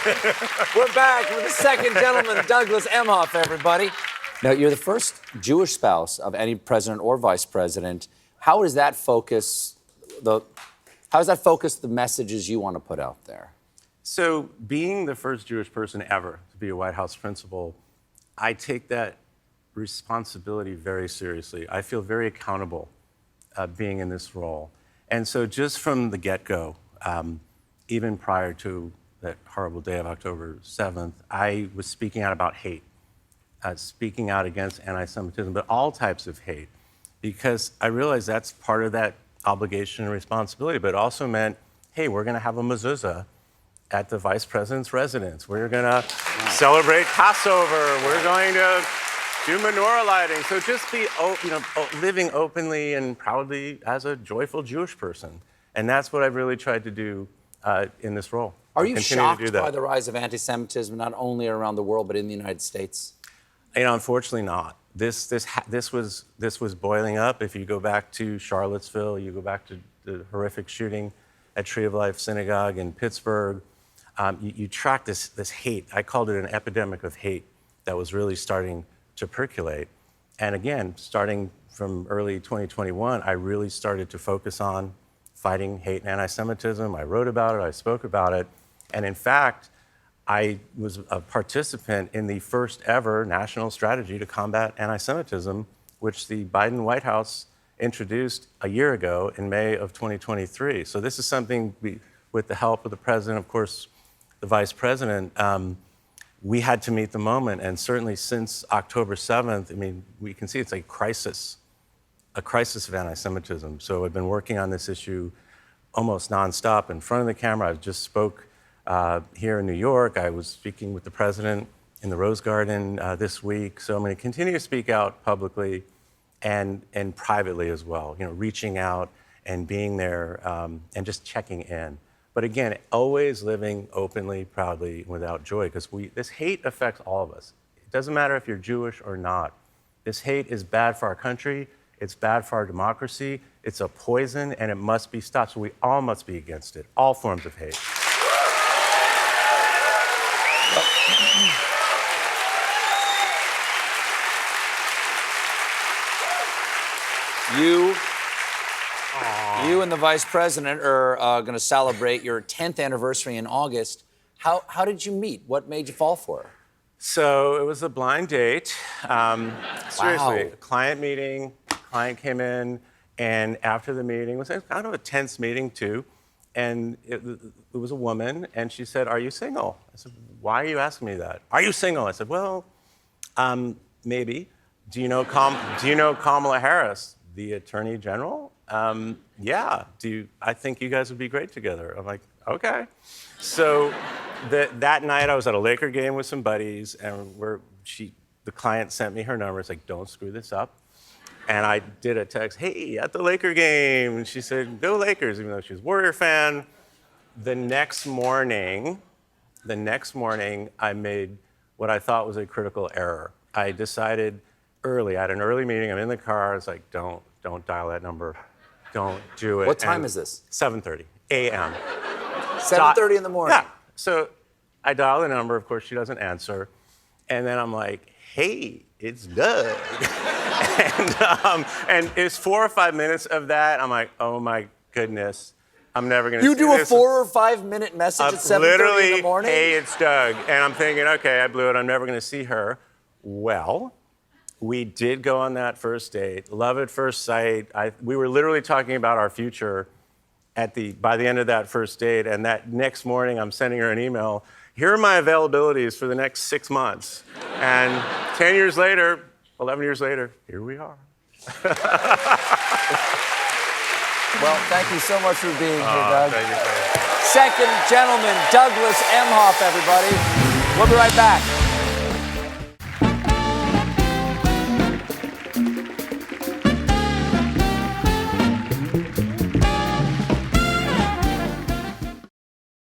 We're back with the second gentleman, Douglas Emhoff, everybody. Now, you're the first Jewish spouse of any president or vice president. How does that focus the messages you want to put out there? So, being the first Jewish person ever to be a White House principal, I take that responsibility very seriously. I feel very accountable being in this role. And so just from the get-go, even prior to that horrible day of October 7th, I was speaking out about hate, speaking out against anti-Semitism, but all types of hate, because I realized that's part of that obligation and responsibility, but it also meant, hey, we're gonna have a mezuzah at the vice president's residence. We're gonna celebrate Passover. We're going to do menorah lighting. So just be, living openly and proudly as a joyful Jewish person. And that's what I've really tried to do in this role. Are you shocked by the rise of anti-Semitism, not only around the world, but in the United States? Unfortunately not. This was boiling up. If you go back to Charlottesville, you go back to the horrific shooting at Tree of Life Synagogue in Pittsburgh, you track this hate. I called it an epidemic of hate that was really starting to percolate. And again, starting from early 2021, I really started to focus on fighting hate and anti-Semitism. I wrote about it, I spoke about it. And in fact, I was a participant in the first ever national strategy to combat anti-Semitism, which the Biden White House introduced a year ago in May of 2023. So this is something with the help of the president, of course, the vice president, we had to meet the moment. And certainly since October 7th, I mean, we can see it's a crisis of anti-Semitism. So I've been working on this issue almost nonstop in front of the camera. I just spoke here in New York. I was speaking with the president in the Rose Garden this week. So I'm going to continue to speak out publicly and privately as well, reaching out and being there and just checking in. But again, always living openly, proudly, without joy, because this hate affects all of us. It doesn't matter if you're Jewish or not. This hate is bad for our country. It's bad for our democracy. It's a poison, and it must be stopped. So we all must be against it, all forms of hate. You and the vice president are going to celebrate your 10th anniversary in August. How did you meet? What made you fall for her? So it was a blind date. Seriously, a client meeting. Client came in, and after the meeting, it was kind of a tense meeting too. And it was a woman, and she said, "Are you single?" I said, "Why are you asking me that? Are you single?" I said, "Well, maybe. Do you know Kamala Harris, the Attorney General?" "Yeah. I think you guys would be great together." I'm like, "Okay." So that night, I was at a Laker game with some buddies, and the client sent me her number. It's like, "Don't screw this up." And I did a text, "Hey, at the Laker game." And she said, "Go Lakers," even though she was a Warrior fan. The next morning, I made what I thought was a critical error. I decided early, I had an early meeting, I'm in the car, I was like, don't dial that number. Don't do it. What time is this? 7:30 a.m. 7:30 in the morning? Yeah. So I dial the number, of course, she doesn't answer. And then I'm like, "Hey, it's Doug." and it's 4 or 5 minutes of that. I'm like, oh my goodness, I'm never gonna. You do a 4 or 5 minute message at 7:30 in the morning? "Hey, it's Doug," and I'm thinking, okay, I blew it. I'm never gonna see her. Well, we did go on that first date. Love at first sight. We were literally talking about our future by the end of that first date. And that next morning, I'm sending her an email. "Here are my availabilities for the next 6 months." And 10 years later, 11 years later, here we are. Well, thank you so much for being here, Doug. Thank you. Second gentleman, Douglas Emhoff, everybody. We'll be right back.